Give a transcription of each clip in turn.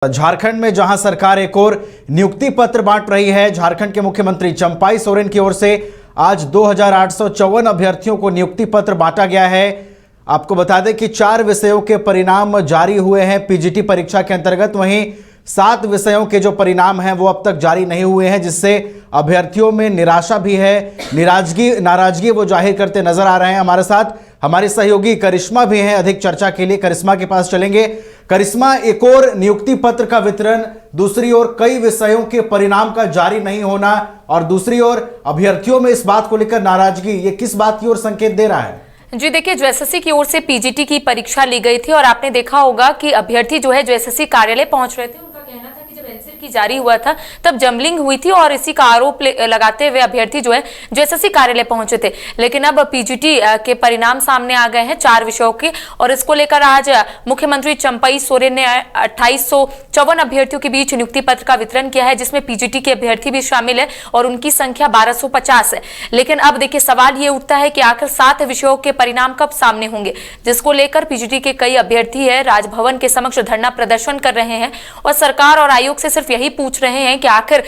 झारखंड में जहां सरकार एक और नियुक्ति पत्र बांट रही है। झारखंड के मुख्यमंत्री चंपाई सोरेन की ओर से आज 2854 अभ्यर्थियों को नियुक्ति पत्र बांटा गया है। आपको बता दें कि 4 विषयों के परिणाम जारी हुए हैं पीजीटी परीक्षा के अंतर्गत। वहीं 7 विषयों के जो परिणाम हैं वो अब तक जारी नहीं हुए हैं, जिससे अभ्यर्थियों में निराशा भी है, नाराजगी वो जाहिर करते नजर आ रहे हैं। हमारे साथ हमारे सहयोगी करिश्मा भी हैं। अधिक चर्चा के लिए करिश्मा के पास चलेंगे। करिश्मा, एक और नियुक्ति पत्र का वितरण, दूसरी ओर कई विषयों के परिणाम का जारी नहीं होना और दूसरी ओर अभ्यर्थियों में इस बात को लेकर नाराजगी, ये किस बात की ओर संकेत दे रहा है? जी देखिए, जो एसएससी की ओर से पीजीटी की परीक्षा ली गई थी और आपने देखा होगा कि अभ्यर्थी जो है जो एसएससी कार्यालय पहुंच रहे थे, उनका कहना था कि जब एनसीआर की जारी हुआ था तब जमलिंग हुई थी और इसी का आरोप लगाते हुए अभ्यर्थी जो है जो एसएससी कार्यालय पहुंचे थे। लेकिन अब पीजीटी के परिणाम सामने आ गए हैं 4 विषयों के, और इसको लेकर आज मुख्यमंत्री चंपाई सोरेन ने 2854 अभ्यर्थियों के बीच नियुक्ति पत्र का वितरण किया है, जिसमें पीजीटी के अभ्यर्थी भी शामिल है और उनकी संख्या 1250 है। लेकिन अब देखिए, सवाल ये उठता है कि आखिर 7 विषयों के परिणाम कब सामने होंगे, जिसको लेकर पीजीटी के कई अभ्यर्थी है राजभवन के समक्ष धरना प्रदर्शन कर रहे हैं और सरकार और आयोग से सिर्फ यही पूछ रहे हैं कि आखिर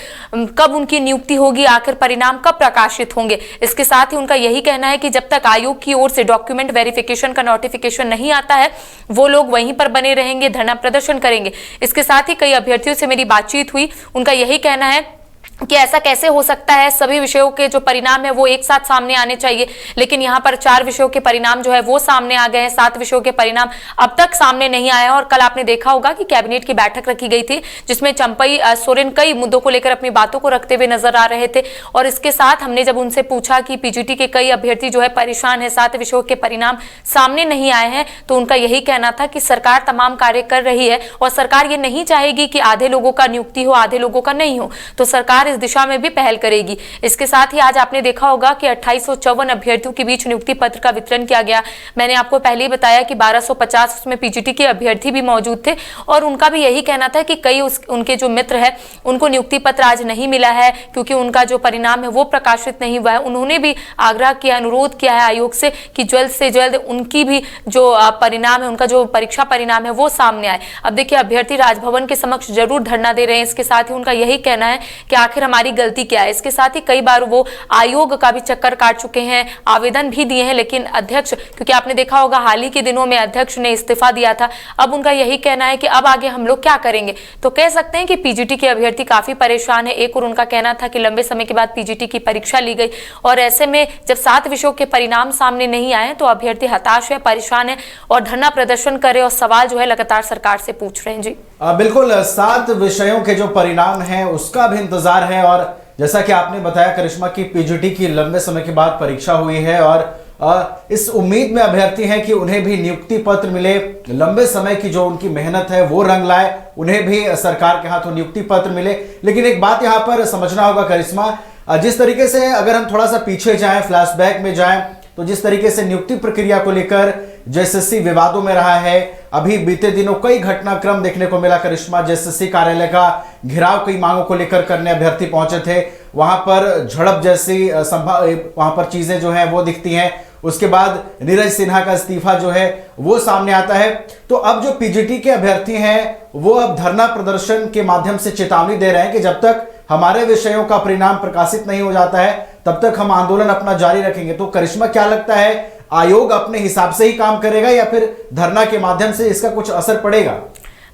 कब उनकी नियुक्ति होगी, आखिर परिणाम कब प्रकाशित होंगे। इसके साथ ही उनका यही कहना है कि जब तक आयोग की ओर से डॉक्यूमेंट वेरिफिकेशन का नोटिफिकेशन नहीं आता है, वो लोग वहीं पर बने रहेंगे, धरना प्रदर्शन करेंगे। इसके साथ ही कई अभ्यर्थियों से मेरी बातचीत हुई, उनका यही कहना है कि ऐसा कैसे हो सकता है, सभी विषयों के जो परिणाम है वो एक साथ सामने आने चाहिए, लेकिन यहाँ पर 4 विषयों के परिणाम जो है वो सामने आ गए हैं, 7 विषयों के परिणाम अब तक सामने नहीं आए हैं। और कल आपने देखा होगा कि कैबिनेट की बैठक रखी गई थी, जिसमें चंपाई सोरेन कई मुद्दों को लेकर अपनी बातों को रखते हुए नजर आ रहे थे। और इसके साथ हमने जब उनसे पूछा कि पीजीटी के कई अभ्यर्थी जो है परेशान है, 7 विषयों के परिणाम सामने नहीं आए हैं, तो उनका यही कहना था कि सरकार तमाम कार्य कर रही है और सरकार ये नहीं चाहेगी कि आधे लोगों का नियुक्ति हो, आधे लोगों का नहीं हो, तो सरकार इस दिशा में भी पहल करेगी। इसके साथ ही आज आपने देखा होगा कि 2854 अभ्यर्थियों के बीच नियुक्ति पत्र का वितरण किया गया। मैंने आपको पहले ही बताया कि 1250 उसमें पीजीटी के अभ्यर्थी भी मौजूद थे और उनका भी यही कहना था कि कई उनके जो मित्र है उनको नियुक्ति पत्र आज नहीं मिला है, क्योंकि उनका जो परिणाम है वो प्रकाशित नहीं हुआ है। उन्होंने भी आग्रह किया, अनुरोध किया है आयोग से कि जल्द से जल्द उनकी भी जो परिणाम है, उनका जो परीक्षा परिणाम है वो सामने आए। अब देखिए, अभ्यर्थी राजभवन के समक्ष जरूर धरना दे रहे हैं। इसके साथ ही उनका यही कहना है कि आखिर हमारी गलती क्या है। इसके साथ ही कई बार वो आयोग का भी चक्कर काट चुके हैं, आवेदन भी दिए हैं, लेकिन अध्यक्ष, क्योंकि आपने देखा होगा हाल ही के दिनों में अध्यक्ष ने इस्तीफा दिया था, अब उनका यही कहना है कि अब आगे हम लोग क्या करेंगे। तो कह सकते हैं कि पीजीटी के अभ्यर्थी काफी परेशान है। एक और उनका कहना था कि लंबे समय के बाद पीजीटी की परीक्षा ली गई और ऐसे में जब 7 विषयों के परिणाम सामने नहीं आए तो अभ्यर्थी हताश है, परेशान है और धरना प्रदर्शन करे और सवाल जो है लगातार सरकार से पूछ रहे हैं। जी बिल्कुल, 7 विषयों के जो परिणाम है उसका भी इंतजार है। और जैसा कि आपने बताया करिश्मा की पीजीटी की लंबे समय के बाद परीक्षा हुई है और इस उम्मीद में अभ्यर्थी हैं कि उन्हें भी नियुक्ति पत्र मिले, लंबे समय की जो उनकी मेहनत है वो रंग लाए, उन्हें भी सरकार के हाथों नियुक्ति पत्र मिले। लेकिन एक बात यहाँ पर समझना होगा करिश्मा, जिस तरीके से अगर हम थोड़ा सा पीछे जाएं, फ्लैशबैक में जाएं, तो जिस तरीके से नियुक्ति प्रक्रिया को लेकर एसएससी विवादों में रहा है, अभी बीते दिनों कई घटनाक्रम देखने को मिला करिश्मा। एसएससी कार्यालय का घेराव कई मांगों को लेकर करने अभ्यर्थी पहुंचे थे, वहां पर झड़प जैसी वहां पर चीजें जो हैं वो दिखती हैं। उसके बाद नीरज सिन्हा का इस्तीफा जो है वो सामने आता है। तो अब जो पीजीटी के अभ्यर्थी हैं वो अब धरना प्रदर्शन के माध्यम से चेतावनी दे रहे हैं कि जब तक हमारे विषयों का परिणाम प्रकाशित नहीं हो जाता है तब तक हम आंदोलन अपना जारी रखेंगे। तो करिश्मा, क्या लगता है, आयोग अपने हिसाब से ही काम करेगा या फिर धरना के माध्यम से इसका कुछ असर पड़ेगा?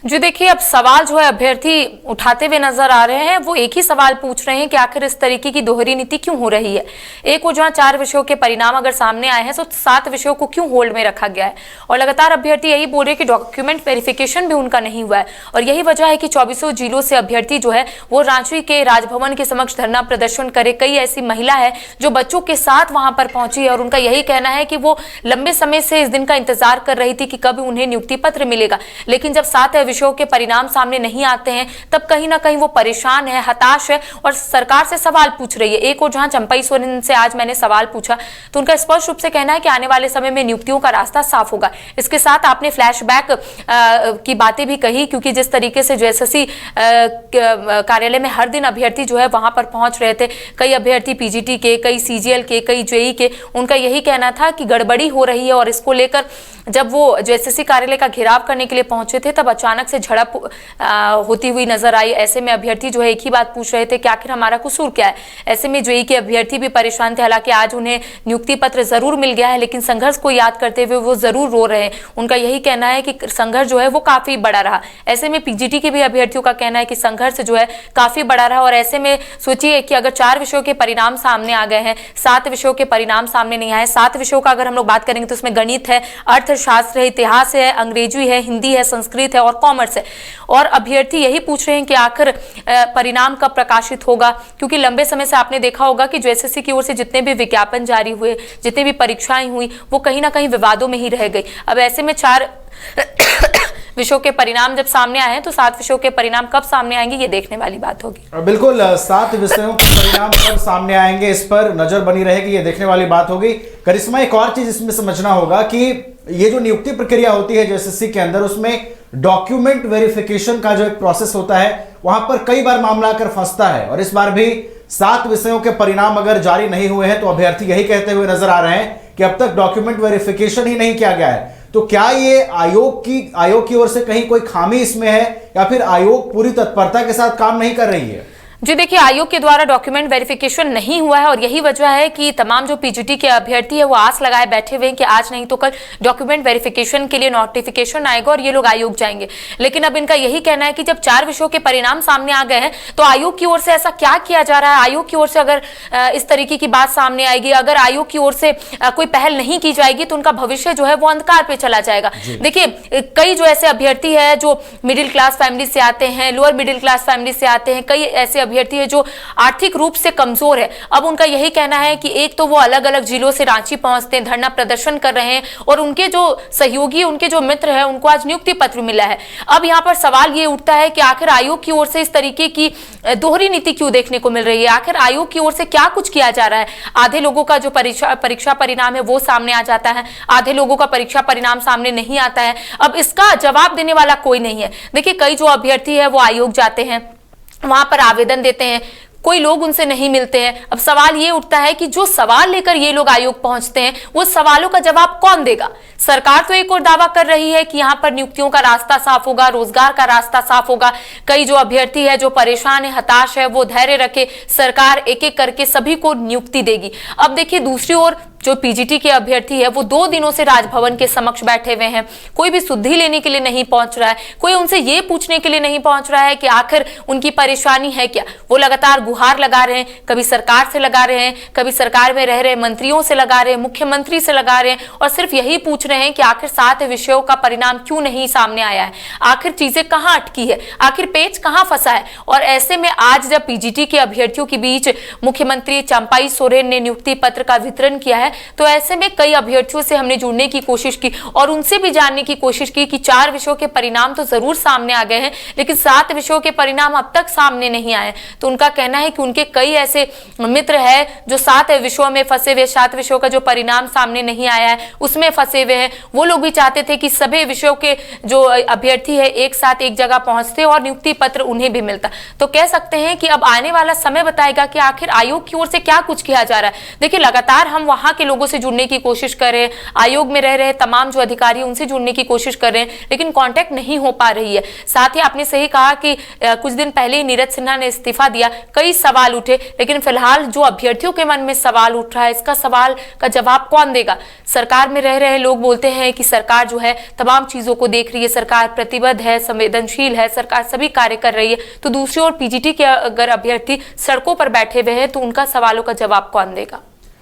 जी देखिए, अब सवाल जो है अभ्यर्थी उठाते हुए नजर आ रहे हैं, वो एक ही सवाल पूछ रहे हैं कि आखिर इस तरीके की दोहरी नीति क्यों हो रही है। एक वो जहां 4 विषयों के परिणाम अगर सामने आए हैं तो 7 विषयों को क्यों होल्ड में रखा गया है। और लगातार अभ्यर्थी यही बोल रहे हैं कि डॉक्यूमेंट वेरिफिकेशन भी उनका नहीं हुआ है और यही वजह है कि 24 जिलों से अभ्यर्थी जो है वो रांची के राजभवन के समक्ष धरना प्रदर्शन करे। कई ऐसी महिला है जो बच्चों के साथ वहां पर पहुंची है और उनका यही कहना है कि वो लंबे समय से इस दिन का इंतजार कर रही थी कि कब उन्हें नियुक्ति पत्र मिलेगा। लेकिन जब 7 विषयों के परिणाम सामने नहीं आते हैं तब कहीं ना कहीं वो परेशान है, हताश है और सरकार से सवाल पूछ रही है। एक और जहां चंपाई सोरेन से आज मैंने सवाल पूछा तो उनका स्पष्ट रूप से कहना है कि आने वाले समय में नियुक्तियों का रास्ता साफ होगा। इसके साथ आपने फ्लैशबैक की बातें भी कही, क्योंकि जिस तरीके से जो एसएससी कार्यालय में हर दिन अभ्यर्थी जो है वहां पर पहुंच रहे थे, कई अभ्यर्थी पीजीटी के, कई सीजीएल के, कई जेई के, उनका यही कहना था कि गड़बड़ी हो रही है। और इसको लेकर जब वो जो एसएससी कार्यालय का घेराव करने के लिए पहुंचे थे तब अचानक अचानक से झड़प होती हुई नजर आई। ऐसे में अभ्यर्थी जो है एक ही बात पूछ रहे थे कि आखिर हमारा कसूर क्या है। ऐसे में जेईई के अभ्यर्थी भी परेशान थे। हालांकि आज उन्हें नियुक्ति पत्र जरूर मिल गया है, लेकिन संघर्ष को याद करते हुए वो जरूर रो रहे हैं। उनका यही कहना है कि संघर्ष जो है वो काफी बड़ा रहा। ऐसे में पीजीटी के भी अभ्यर्थियों का कहना है कि संघर्ष जो है काफी बड़ा रहा। और ऐसे में सोचिए कि अगर 4 विषयों के परिणाम सामने आ गए हैं, 7 विषयों के परिणाम सामने नहीं आए। 7 विषयों का अगर हम लोग बात करेंगे तो उसमें गणित है, अर्थशास्त्र है, इतिहास है, अंग्रेजी है, हिंदी है, संस्कृत है और कॉमर्स है। और अभ्यर्थी यही पूछ रहे हैं कि आखिर परिणाम कब प्रकाशित होगा, क्योंकि लंबे समय से आपने देखा होगा कि जो एसएससी की ओर से जितने भी विज्ञापन जारी हुए, जितने भी परीक्षाएं हुई, वो कहीं ना कहीं विवादों में ही रह गई। अब ऐसे में 4 विषयों के परिणाम जब सामने आए हैं तो 7 विषयों के परिणाम कब सामने आएंगे ये देखने वाली बात होगी। बिल्कुल, 7 विषयों के परिणाम कब सामने आएंगे इस पर नजर बनी रहेगी, ये देखने वाली बात होगी। करिश्मा, एक और चीज इसमें समझना होगा कि ये जो नियुक्ति प्रक्रिया होती है एसएससी के अंदर, उसमें डॉक्यूमेंट वेरिफिकेशन का जो एक प्रोसेस होता है, वहां पर कई बार मामला आकर फंसता है। और इस बार भी 7 विषयों के परिणाम अगर जारी नहीं हुए हैं तो अभ्यर्थी यही कहते हुए नजर आ रहे हैं कि अब तक डॉक्यूमेंट वेरिफिकेशन ही नहीं किया गया है। तो क्या ये आयोग की ओर से कहीं कोई खामी इसमें है, या फिर आयोग पूरी तत्परता के साथ काम नहीं कर रही है? जी देखिए, आयोग के द्वारा डॉक्यूमेंट वेरिफिकेशन नहीं हुआ है और यही वजह है कि तमाम जो पीजीटी के अभ्यर्थी है वो आस लगाए बैठे हुए हैं कि आज नहीं तो कल डॉक्यूमेंट वेरिफिकेशन के लिए नोटिफिकेशन आएगा और ये लोग आयोग जाएंगे। लेकिन अब इनका यही कहना है कि जब 4 विषयों के परिणाम सामने आ गए हैं तो आयोग की ओर से ऐसा क्या किया जा रहा है। आयोग की ओर से अगर इस तरीके की बात सामने आएगी, अगर आयोग की ओर से कोई पहल नहीं की जाएगी तो उनका भविष्य जो है वो अंधकार पे चला जाएगा। देखिए, कई जो ऐसे अभ्यर्थी है जो मिडिल क्लास फैमिली से आते हैं, लोअर मिडिल क्लास फैमिली से आते हैं, कई ऐसे अभ्यर्थी है जो आर्थिक रूप से कमजोर है। अब उनका यही कहना है कि एक तो वो अलग अलग जिलों से रांची पहुंचते हैं, धरना प्रदर्शन कर रहे हैं और उनके जो सहयोगी, उनके जो मित्र हैं, उनको आज नियुक्ति पत्र मिला है। अब यहाँ पर सवाल ये उठता है कि आखिर आयोग की ओर से इस तरीके की दोहरी नीति क्यों देखने को मिल रही है। आखिर आयोग की ओर से क्या कुछ किया जा रहा है। आधे लोगों का जो परीक्षा परिणाम है वो सामने आ जाता है, आधे लोगों का परीक्षा परिणाम सामने नहीं आता है। अब इसका जवाब देने वाला कोई नहीं है। देखिए, कई जो अभ्यर्थी है वो आयोग जाते हैं, वहां पर आवेदन देते हैं, कोई लोग उनसे नहीं मिलते हैं। अब सवाल ये उठता है कि जो सवाल लेकर ये लोग आयोग पहुंचते हैं वो सवालों का जवाब कौन देगा। सरकार तो एक और दावा कर रही है कि यहाँ पर नियुक्तियों का रास्ता साफ होगा, रोजगार का रास्ता साफ होगा। कई जो अभ्यर्थी है जो परेशान है, हताश है, वो धैर्य रखे, सरकार एक एक करके सभी को नियुक्ति देगी। अब देखिए, दूसरी ओर जो पीजीटी के अभ्यर्थी है वो 2 दिनों से राजभवन के समक्ष बैठे हुए हैं। कोई भी सुधि लेने के लिए नहीं पहुंच रहा है, कोई उनसे ये पूछने के लिए नहीं पहुंच रहा है कि आखिर उनकी परेशानी है क्या। वो लगातार गुहार लगा रहे हैं, कभी सरकार से लगा रहे हैं, कभी सरकार में रह रहे मंत्रियों से लगा रहे हैं, मुख्यमंत्री से लगा रहे हैं, और सिर्फ यही पूछ रहे हैं कि आखिर 7 विषयों का परिणाम क्यों नहीं सामने आया है, आखिर चीजें कहां अटकी है, आखिर पेच कहां फंसा है। और ऐसे में आज जब पीजीटी के अभ्यर्थियों के बीच मुख्यमंत्री चंपाई सोरेन ने नियुक्ति पत्र का वितरण किया है, तो ऐसे में कई अभ्यर्थियों से हमने जुड़ने की कोशिश की और उनसे भी जानने की कोशिश की कि 4 विषयों के परिणाम तो जरूर सामने आ गए हैं, लेकिन 7 विषयों के परिणाम अब तक सामने नहीं आए। तो उनका कहना है कि उनके कई ऐसे मित्र हैं जो 7 विषयों में फंसे हुए, 7 विषयों का जो परिणाम सामने नहीं आया है उसमें फंसे हुए हैं। वो लोग भी चाहते थे कि सभी विषयों के जो अभ्यर्थी है एक साथ एक जगह पहुंचते और नियुक्ति पत्र उन्हें भी मिलता। तो कह सकते हैं कि अब आने वाला समय बताएगा कि आखिर आयोग की ओर से क्या कुछ किया जा रहा है। देखिए, लगातार हम वहां के लोगों से जुड़ने की कोशिश कर रहे हैं, आयोग में रह रहे तमाम जो अधिकारी उनसे जुड़ने की कोशिश कर रहे हैं, लेकिन कांटेक्ट नहीं हो पा रही है। साथ ही आपने सही कहा कि कुछ दिन पहले ही नीरज सिन्हा ने इस्तीफा दिया, कई सवाल उठे, लेकिन फिलहाल जो अभ्यर्थियों के मन में सवाल उठ रहा है, इसका सवाल का जवाब कौन देगा। सरकार में रह रहे लोग बोलते हैं कि सरकार जो है तमाम चीजों को देख रही है, सरकार प्रतिबद्ध है, संवेदनशील है, सरकार सभी कार्य कर रही है। तो दूसरी ओर पीजीटी के अगर अभ्यर्थी सड़कों पर बैठे हुए हैं तो उनका सवालों का जवाब कौन देगा।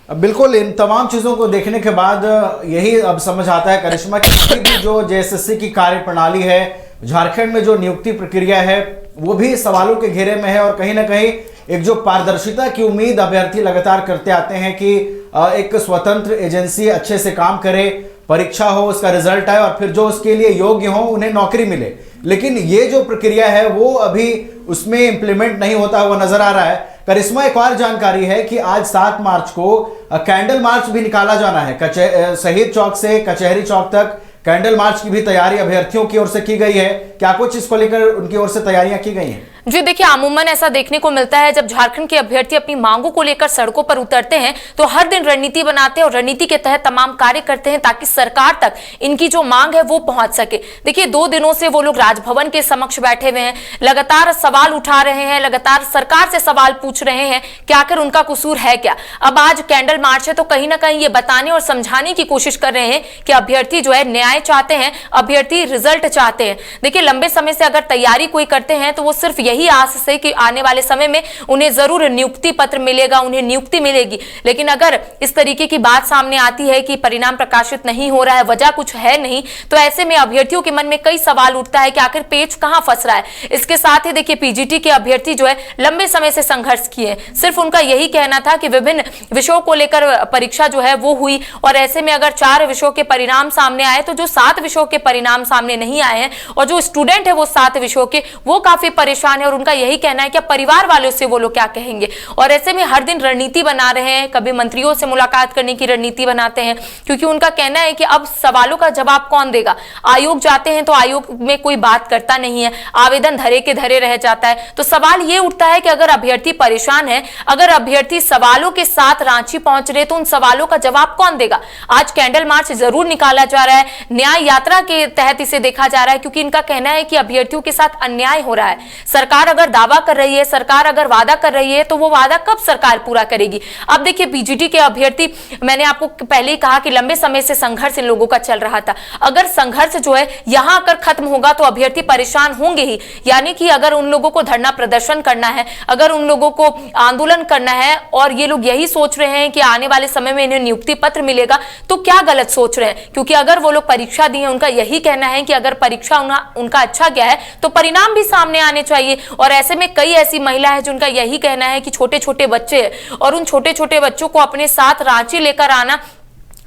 बिल्कुल, इन तमाम चीजों को देखने के बाद यही अब समझ आता है करिश्मा की जो जेएसएससी की कार्य प्रणाली है, झारखंड में जो नियुक्ति प्रक्रिया है वो भी सवालों के घेरे में है। और कहीं ना कहीं एक जो पारदर्शिता की उम्मीद अभ्यर्थी लगातार करते आते हैं कि एक स्वतंत्र एजेंसी अच्छे से काम करे, परीक्षा हो, उसका रिजल्ट आए और फिर जो उसके लिए योग्य हो उन्हें नौकरी मिले। लेकिन ये जो प्रक्रिया है वो अभी उसमें इंप्लीमेंट नहीं होता हुआ नजर आ रहा है। करिश्मा, एक और जानकारी है कि आज 7 मार्च को कैंडल मार्च भी निकाला जाना है। शहीद चौक से कचहरी चौक तक कैंडल मार्च की भी तैयारी अभ्यर्थियों की ओर से की गई है। क्या कुछ इसको लेकर उनकी ओर से तैयारियां की गई हैं? जी देखिए, अमूमन ऐसा देखने को मिलता है जब झारखंड के अभ्यर्थी अपनी मांगों को लेकर सड़कों पर उतरते हैं तो हर दिन रणनीति बनाते हैं और रणनीति के तहत तमाम कार्य करते हैं ताकि सरकार तक इनकी जो मांग है वो पहुंच सके। देखिए 2 दिनों से वो लोग राजभवन के समक्ष बैठे हुए हैं, लगातार सवाल उठा रहे हैं, लगातार सरकार से सवाल पूछ रहे हैं कि आखिर उनका कसूर है क्या। अब आज कैंडल मार्च है तो कहीं ना कहीं ये बताने और समझाने की कोशिश कर रहे हैं कि अभ्यर्थी जो है न्याय चाहते हैं, अभ्यर्थी रिजल्ट चाहते हैं। देखिए लंबे समय से अगर तैयारी कोई करते हैं तो वो सिर्फ यही आस से कि आने वाले समय में उन्हें जरूर नियुक्ति पत्र मिलेगा, उन्हें नियुक्ति मिलेगी। लेकिन अगर इस तरीके की बात सामने आती है कि परिणाम प्रकाशित नहीं हो रहा है, वजह कुछ है नहीं, तो ऐसे में अभ्यर्थियों के मन में कई सवाल उठता है कि आखिर पेच कहां फंस रहा है। इसके साथ ही देखिए पीजीटी के अभ्यर्थी जो है लंबे समय से संघर्ष किए, सिर्फ उनका यही कहना था कि विभिन्न विषयों को लेकर परीक्षा जो है वो हुई और ऐसे में अगर 4 विषयों के परिणाम सामने आए तो जो 7 विषयों के परिणाम सामने नहीं आए हैं और जो स्टूडेंट है वो 7 विषयों के, वो काफी परेशान है और उनका यही कहना है कि परिवार वालों से वो लोग क्या कहेंगे। और ऐसे में हर दिन रणनीति बना रहे हैं, कभी मंत्रियों से मुलाकात करने की रणनीति बनाते हैं क्योंकि उनका कहना है कि अब सवालों का जवाब कौन देगा। आयोग जाते हैं तो आयोग में कोई बात करता नहीं है, आवेदन धरे के धरे रह जाता है। तो सवाल ये उठता है कि अगर अभ्यर्थी परेशान है, अगर अभ्यर्थी सवालों के साथ रांची पहुंच रहे तो उन सवालों का जवाब कौन देगा। आज कैंडल मार्च जरूर निकाला जा रहा है, न्याय यात्रा के तहत इसे देखा जा रहा है क्योंकि इनका कहना है कि अभ्यर्थियों के साथ अन्याय हो रहा है। सरकार अगर दावा कर रही है, सरकार अगर वादा कर रही है तो वो वादा कब सरकार पूरा करेगी। अब देखिए पीजीटी के अभ्यर्थी, मैंने आपको पहले ही कहा कि लंबे समय से संघर्ष इन लोगों का चल रहा था। अगर संघर्ष जो है यहां आकर खत्म होगा तो अभ्यर्थी परेशान होंगे ही, यानी कि अगर उन लोगों को धरना प्रदर्शन करना है, अगर उन लोगों को आंदोलन करना है और ये लोग यही सोच रहे हैं कि आने वाले समय में इन्हें नियुक्ति पत्र मिलेगा, तो क्या गलत सोच रहे हैं। क्योंकि अगर वो लोग परीक्षा दी है, उनका यही कहना है कि अगर परीक्षा उनका अच्छा गया है तो परिणाम भी सामने आने चाहिए। और ऐसे में कई ऐसी महिला है जिनका यही कहना है कि छोटे छोटे बच्चे हैं और उन छोटे छोटे बच्चों को अपने साथ रांची लेकर आना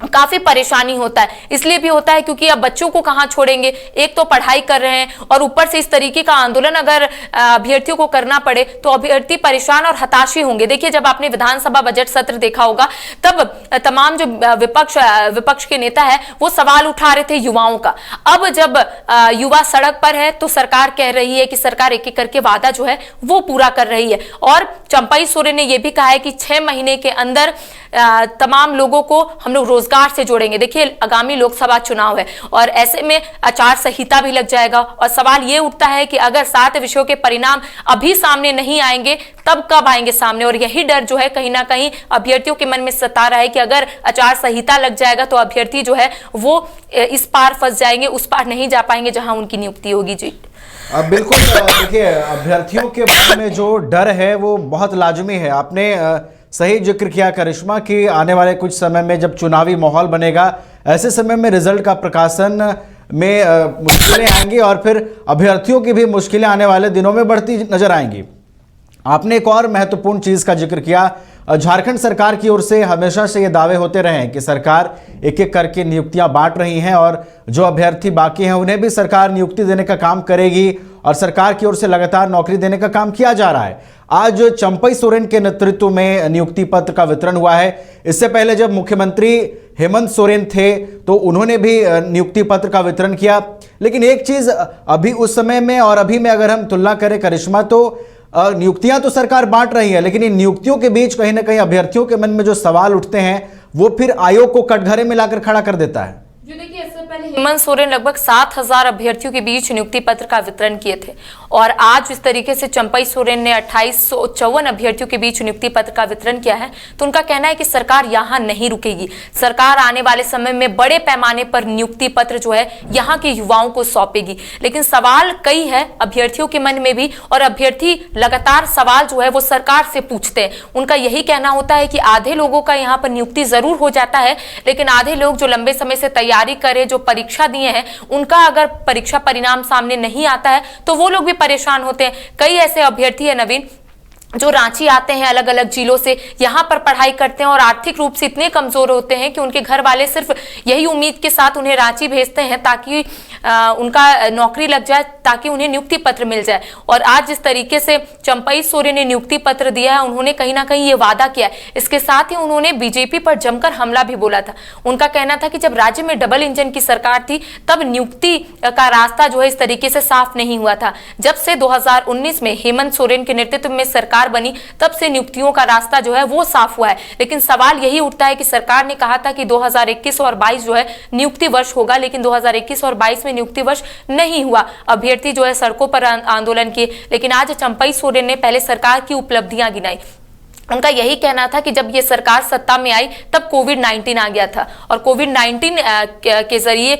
काफी परेशानी होता है। इसलिए भी होता है क्योंकि अब बच्चों को कहां छोड़ेंगे, एक तो पढ़ाई कर रहे हैं और ऊपर से इस तरीके का आंदोलन अगर अभ्यर्थियों को करना पड़े तो अभ्यर्थी परेशान और हताशी होंगे। देखिए जब आपने विधानसभा बजट सत्र देखा होगा तब तमाम जो विपक्ष के नेता है वो सवाल उठा रहे थे युवाओं का। अब जब युवा सड़क पर है तो सरकार कह रही है कि सरकार एक एक करके वादा जो है वो पूरा कर रही है। और चंपाई सोरेन ने यह भी कहा है कि 6 महीने के अंदर तमाम लोगों को हम लोग रोजगार से जोड़ेंगे। देखिए आगामी लोकसभा चुनाव है और ऐसे में आचार संहिता भी लग जाएगा और सवाल ये उठता है कि अगर 7 विषयों के परिणाम अभी सामने नहीं आएंगे तब कब आएंगे सामने। और यही डर जो है कहीं ना कहीं अभ्यर्थियों के मन में सता रहा है कि अगर आचार संहिता लग जाएगा तो अभ्यर्थी जो है वो इस पार फंस जाएंगे, उस पार नहीं जा पाएंगे जहां उनकी नियुक्ति होगी। जी बिल्कुल, देखिए अभ्यर्थियों के मन में जो डर है वो बहुत लाजमी है। आपने सही जिक्र किया करिश्मा कि आने वाले कुछ समय में जब चुनावी माहौल बनेगा, ऐसे समय में रिजल्ट का प्रकाशन में मुश्किलें आएंगी और फिर अभ्यर्थियों की भी मुश्किलें आने वाले दिनों में बढ़ती नजर आएंगी। आपने एक और महत्वपूर्ण चीज का जिक्र किया, झारखंड सरकार की ओर से हमेशा से ये दावे होते रहे कि सरकार एक एक करके नियुक्तियां बांट रही हैं और जो अभ्यर्थी बाकी हैं उन्हें भी सरकार नियुक्ति देने का काम करेगी और सरकार की ओर से लगातार नौकरी देने का काम किया जा रहा है। आज चंपई सोरेन के नेतृत्व में नियुक्ति पत्र का वितरण हुआ है। इससे पहले जब मुख्यमंत्री हेमंत सोरेन थे तो उन्होंने भी नियुक्ति पत्र का वितरण किया। लेकिन एक चीज अभी उस समय में और अभी में अगर हम तुलना करें करिश्मा, तो नियुक्तियां तो सरकार बांट रही है लेकिन इन नियुक्तियों के बीच कहीं ना कहीं अभ्यर्थियों के मन में जो सवाल उठते हैं वो फिर आयोग को कटघरे में लाकर खड़ा कर देता है। जो देखिए इससे पहले हेमंत सोरेन लगभग 7,000 अभ्यर्थियों के बीच नियुक्ति पत्र का वितरण किए थे और आज इस तरीके से चंपई सोरेन ने 2854 अभ्यर्थियों के बीच नियुक्ति पत्र का वितरण किया है। तो उनका कहना है कि सरकार यहां नहीं रुकेगी, सरकार आने वाले समय में बड़े पैमाने पर नियुक्ति पत्र जो है यहां के युवाओं को सौंपेगी। लेकिन सवाल कई है अभ्यर्थियों के मन में भी और अभ्यर्थी लगातार सवाल जो है वो सरकार से पूछते हैं। उनका यही कहना होता है कि आधे लोगों का यहाँ पर नियुक्ति जरूर हो जाता है लेकिन आधे लोग जो लंबे समय से तैयारी करे, जो परीक्षा दिए हैं, उनका अगर परीक्षा परिणाम सामने नहीं आता है तो वो लोग भी परेशान होते हैं। कई ऐसे अभ्यर्थी है नवीन जो रांची आते हैं अलग अलग जिलों से, यहाँ पर पढ़ाई करते हैं और आर्थिक रूप से इतने कमजोर होते हैं कि उनके घर वाले सिर्फ यही उम्मीद के साथ उन्हें रांची भेजते हैं ताकि उनका नौकरी लग जाए, ताकि उन्हें नियुक्ति पत्र मिल जाए। और आज जिस तरीके से चंपई सोरेन ने नियुक्ति पत्र दिया है, उन्होंने कहीं ना कहीं ये वादा किया है। इसके साथ ही उन्होंने बीजेपी पर जमकर हमला भी बोला था। उनका कहना था कि जब राज्य में डबल इंजन की सरकार थी तब नियुक्ति का रास्ता जो है इस तरीके से साफ नहीं हुआ था। जब से 2019 में हेमंत सोरेन के नेतृत्व में सरकार बनी तब से नियुक्तियों का रास्ता जो है वो साफ हुआ है। लेकिन सवाल यही उठता है कि सरकार ने कहा था कि 2021 और 22 जो है नियुक्ति वर्ष होगा, लेकिन 2021 और 22 में नियुक्ति वर्ष नहीं हुआ। अभ्यर्थी जो है सड़कों पर आंदोलन किए। लेकिन आज चंपई सोरेन ने पहले सरकार की उपलब्धियां गिनाई। उनका यही कहना था कि जब ये सरकार सत्ता में आई तब कोविड-19 आ गया था और कोविड-19 के जरिए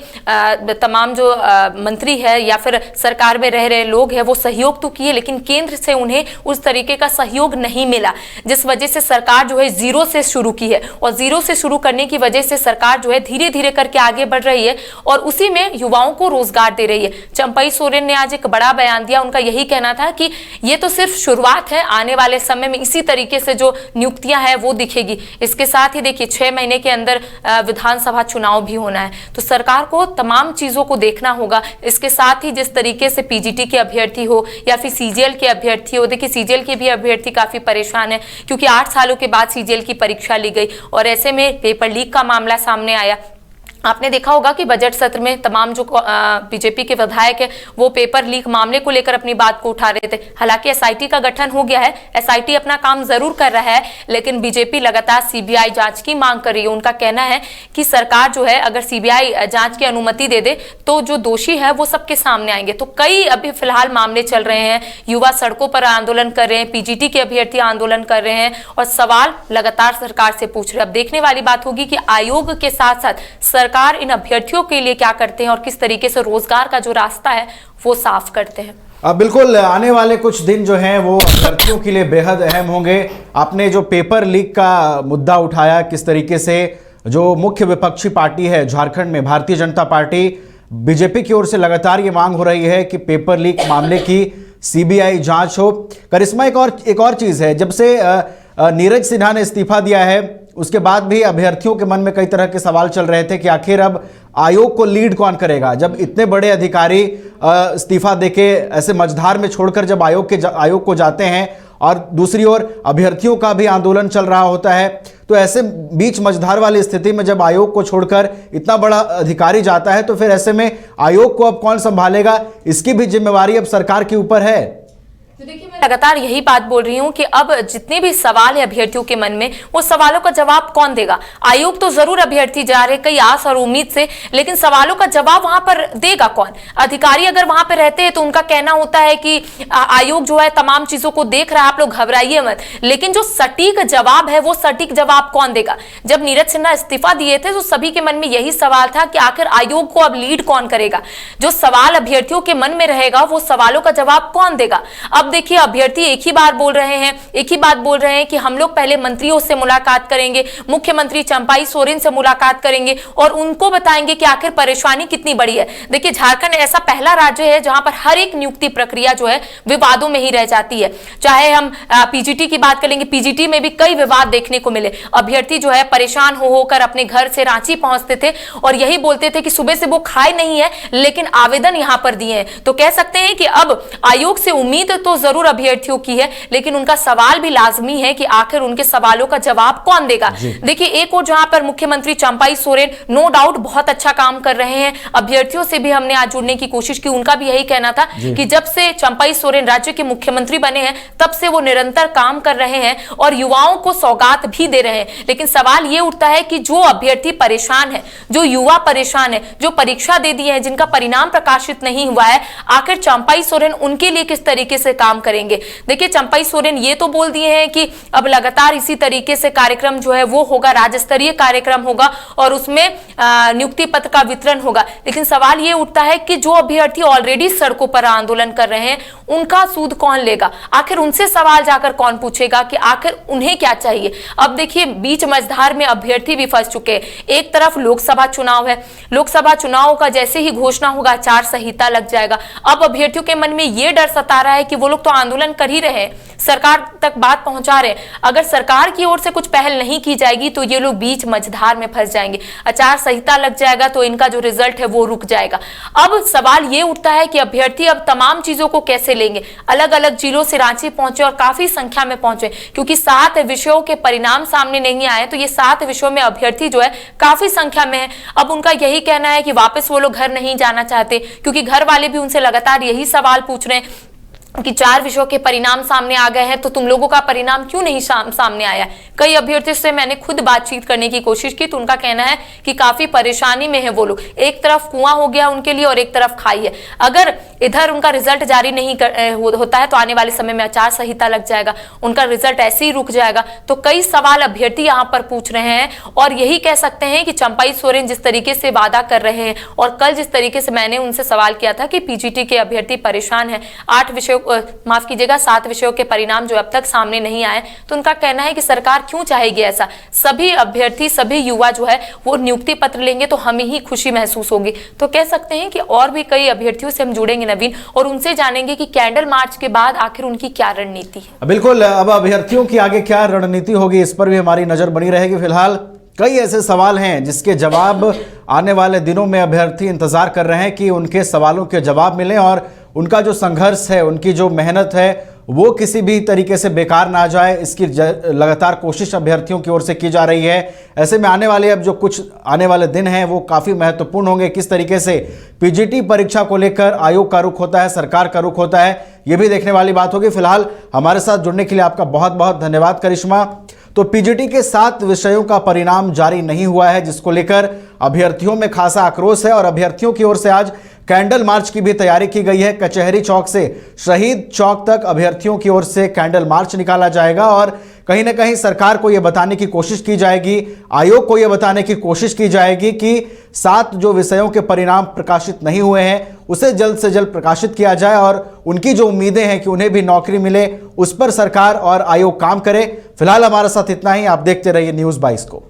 तमाम जो मंत्री है या फिर सरकार में रह रहे लोग हैं वो सहयोग तो किए, लेकिन केंद्र से उन्हें उस तरीके का सहयोग नहीं मिला, जिस वजह से सरकार जो है जीरो से शुरू की है। और जीरो से शुरू करने की वजह से सरकार जो है धीरे धीरे करके आगे बढ़ रही है और उसी में युवाओं को रोजगार दे रही है। चंपई सोरेन ने आज एक बड़ा बयान दिया। उनका यही कहना था कि ये तो सिर्फ शुरुआत है, आने वाले समय में इसी तरीके से जो नियुक्तियां हैं वो दिखेगी। इसके साथ ही देखिए 6 महीने के अंदर विधानसभा चुनाव भी होना है, तो सरकार को तमाम चीजों को देखना होगा। इसके साथ ही जिस तरीके से पीजीटी के अभ्यर्थी हो या फिर सीजीएल के अभ्यर्थी हो, देखिए सीजीएल के भी अभ्यर्थी काफी परेशान है क्योंकि 8 सालों के बाद सीजीएल की परीक्षा ली गई और ऐसे में पेपर लीक का मामला सामने आया। आपने देखा होगा कि बजट सत्र में तमाम जो बीजेपी के विधायक है वो पेपर लीक मामले को लेकर अपनी बात को उठा रहे थे। हालांकि एसआईटी का गठन हो गया है, एसआईटी अपना काम जरूर कर रहा है, लेकिन बीजेपी लगातार सीबीआई जांच की मांग कर रही है। उनका कहना है कि सरकार जो है अगर सीबीआई जांच की अनुमति दे दे तो जो दोषी है वो सबके सामने आएंगे। तो कई अभी फिलहाल मामले चल रहे हैं, युवा सड़कों पर आंदोलन कर रहे हैं, पीजीटी के अभ्यर्थी आंदोलन कर रहे हैं और सवाल लगातार सरकार से पूछ रहे हैं। अब देखने वाली बात होगी कि आयोग के साथ साथ सरकार इन अभ्यर्थियों के लिए क्या करते हैं और किस तरीके से रोजगार का जो रास्ता है वो साफ करते हैं। अब बिल्कुल आने वाले कुछ दिन जो हैं वो अभ्यर्थियों के लिए बेहद अहम होंगे। आपने जो पेपर लीक का मुद्दा उठाया, किस तरीके से जो मुख्य विपक्षी पार्टी है झारखंड में भारतीय जनता पार्टी, बीजेपी की ओर से लगातार ये मांग हो रही है कि पेपर लीक मामले की सीबीआई जांच हो। करिश्मा, एक और चीज है, जब से नीरज सिन्हा ने इस्तीफा दिया है उसके बाद भी अभ्यर्थियों के मन में कई तरह के सवाल चल रहे थे कि आखिर अब आयोग को लीड कौन करेगा। जब इतने बड़े अधिकारी इस्तीफा देके ऐसे मझधार में छोड़कर जब आयोग को जाते हैं और दूसरी ओर अभ्यर्थियों का भी आंदोलन चल रहा होता है, तो ऐसे बीच मझधार वाली स्थिति में जब आयोग को छोड़कर इतना बड़ा अधिकारी जाता है तो फिर ऐसे में आयोग को अब कौन संभालेगा, इसकी भी जिम्मेवारी अब सरकार के ऊपर है। तो देखिए मैं लगातार यही बात बोल रही हूँ कि अब जितने भी सवाल है अभ्यर्थियों के मन में वो सवालों का जवाब कौन देगा। आयोग तो जरूर अभ्यर्थी जा रहे कई आस और उम्मीद से, लेकिन सवालों का जवाब वहां पर देगा कौन। अधिकारी अगर वहां पर रहते हैं तो उनका कहना होता है कि आयोग जो है तमाम चीजों को देख रहा है, आप लोग घबराइए मत, लेकिन जो सटीक जवाब है वो सटीक जवाब कौन देगा। जब नीरज सिन्हा इस्तीफा दिए थे तो सभी के मन में यही सवाल था कि आखिर आयोग को अब लीड कौन करेगा। जो सवाल अभ्यर्थियों के मन में रहेगा वो सवालों का जवाब कौन देगा। अब देखिए अभ्यर्थी एक ही बात बोल रहे हैं कि हम लोग पहले मंत्रियों से मुलाकात करेंगे, मुख्यमंत्री चंपई सोरेन से मुलाकात करेंगे और उनको बताएंगे कि आखिर परेशानी कितनी बड़ी है। देखिए झारखंड ऐसा पहला राज्य है जहां पर हर एक नियुक्ति प्रक्रिया जो है विवादों में ही रह जाती है। चाहे हम पीजीटी की बात करेंगे, पीजीटी में भी कई विवाद देखने को मिले। अभ्यर्थी जो है परेशान होकर अपने घर से रांची पहुंचते थे और यही बोलते थे कि सुबह से वो खाए नहीं है लेकिन आवेदन यहां पर दिए हैं। तो कह सकते हैं कि अब आयोग से उम्मीद तो जरूर अभ्यर्थियों की है, लेकिन उनका सवाल भी लाजमी है कि आखिर उनके सवालों का जवाब कौन देगा। देखिए एक और जहां पर मुख्यमंत्री चंपई सोरेन नो डाउट बहुत अच्छा काम कर रहे हैं, अभ्यर्थियों से भी हमने आज जुड़ने की कोशिश की, उनका भी यही कहना था कि जब से चंपई सोरेन राज्य के मुख्यमंत्री बने हैं तब से वो निरंतर काम कर रहे हैं और युवाओं को सौगात भी दे रहे हैं। लेकिन सवाल ये उठता है कि जो अभ्यर्थी परेशान है, जो युवा परेशान है, जो परीक्षा दे दी है, जिनका परिणाम प्रकाशित नहीं हुआ है, आखिर चंपई सोरेन उनके लिए किस तरीके से काम करेंगे। देखिए चंपई सोरेन ये तो बोल दिए हैं कि अब लगातार इसी तरीके से कार्यक्रम जो है वो होगा, राज्य स्तरीय कार्यक्रम होगा और उसमें नियुक्ति पत्र का वितरण होगा। लेकिन सवाल ये उठता है कि जो अभ्यर्थी ऑलरेडी सड़कों पर आंदोलन कर रहे हैं उनका सूद कौन लेगा। आखिर उनसे सवाल जाकर कौन पूछेगा कि आखिर उन्हें क्या चाहिए। अब देखिए बीच मझधार में अभ्यर्थी भी फंस चुके हैं। एक तरफ लोकसभा चुनाव है, लोकसभा चुनाव का जैसे ही घोषणा होगा आचार संहिता लग जाएगा। अब अभ्यर्थियों के मन में यह डर सता रहा है कि वो लोग तो आंदोलन कर ही रहे हैं, सरकार तक बात पहुंचा रहे हैं। अगर सरकार की ओर से कुछ पहल नहीं की जाएगी तो ये लोग बीच मझधार में फंस जाएंगे, आचार संहिता लग जाएगा तो इनका जो रिजल्ट है वो रुक जाएगा। अब सवाल ये उठता है कि अभ्यर्थी अब तमाम चीजों को कैसे लेंगे। अलग अलग जिलों से रांची पहुंचे और काफी संख्या में पहुंचे, क्योंकि 7 विषयों के परिणाम सामने नहीं आए, तो ये 7 विषयों में अभ्यर्थी जो है काफी संख्या में है। अब उनका यही कहना है कि वापस वो लोग घर नहीं जाना चाहते, क्योंकि घर वाले भी उनसे लगातार यही सवाल पूछ रहे हैं कि 4 विषयों के परिणाम सामने आ गए हैं तो तुम लोगों का परिणाम क्यों नहीं सामने आया। कई अभ्यर्थियों से मैंने खुद बातचीत करने की कोशिश की तो उनका कहना है कि काफी परेशानी में है वो लोग। एक तरफ कुआं हो गया उनके लिए और एक तरफ खाई है। अगर इधर उनका रिजल्ट जारी नहीं होता है तो आने वाले समय में आचार संहिता लग जाएगा, उनका रिजल्ट ऐसे ही रुक जाएगा। तो कई सवाल अभ्यर्थी यहाँ पर पूछ रहे हैं और यही कह सकते हैं कि चंपाई सोरेन जिस तरीके से वादा कर रहे हैं और कल जिस तरीके से मैंने उनसे सवाल किया था कि पीजीटी के अभ्यर्थी परेशान है, 8 विषयों माफ कीजिएगा 7 विषयों के परिणाम जो अब तक सामने नहीं आए, तो उनका कहना है कि सरकार क्यों चाहेगी ऐसा। सभी अभ्यर्थी सभी युवा जो है वो नियुक्ति पत्र लेंगे तो हमें ही खुशी महसूस होगी। तो कह सकते हैं कि और भी कई अभ्यर्थियों से हम जुड़ेंगे नवीन और उनसे जानेंगे कि कैंडल मार्च के बाद आखिर उनकी क्या रणनीति है। बिल्कुल, अब अभ्यर्थियों की आगे क्या रणनीति होगी इस पर भी हमारी नजर बनी रहेगी। फिलहाल कई ऐसे सवाल हैं जिसके जवाब आने वाले दिनों में अभ्यर्थी इंतजार कर रहे हैं कि उनके सवालों के जवाब मिलें और उनका जो संघर्ष है, उनकी जो मेहनत है वो किसी भी तरीके से बेकार ना जाए, इसकी लगातार कोशिश अभ्यर्थियों की ओर से की जा रही है। ऐसे में आने वाले अब जो कुछ आने वाले दिन हैं वो काफ़ी महत्वपूर्ण होंगे। किस तरीके से पीजीटी परीक्षा को लेकर आयोग का रुख होता है, सरकार का रुख होता है, ये भी देखने वाली बात होगी। फिलहाल हमारे साथ जुड़ने के लिए आपका बहुत बहुत धन्यवाद करिश्मा। तो पीजीटी के 7 विषयों का परिणाम जारी नहीं हुआ है, जिसको लेकर अभ्यर्थियों में खासा आक्रोश है और अभ्यर्थियों की ओर से आज कैंडल मार्च की भी तैयारी की गई है। कचहरी चौक से शहीद चौक तक अभ्यर्थियों की ओर से कैंडल मार्च निकाला जाएगा और कहीं ना कहीं सरकार को यह बताने की कोशिश की जाएगी, आयोग को यह बताने की कोशिश की जाएगी कि 7 जो विषयों के परिणाम प्रकाशित नहीं हुए हैं उसे जल्द से जल्द प्रकाशित किया जाए और उनकी जो उम्मीदें हैं कि उन्हें भी नौकरी मिले उस पर सरकार और आयोग काम करे। फिलहाल हमारे साथ इतना ही। आप देखते रहिए News 22 को।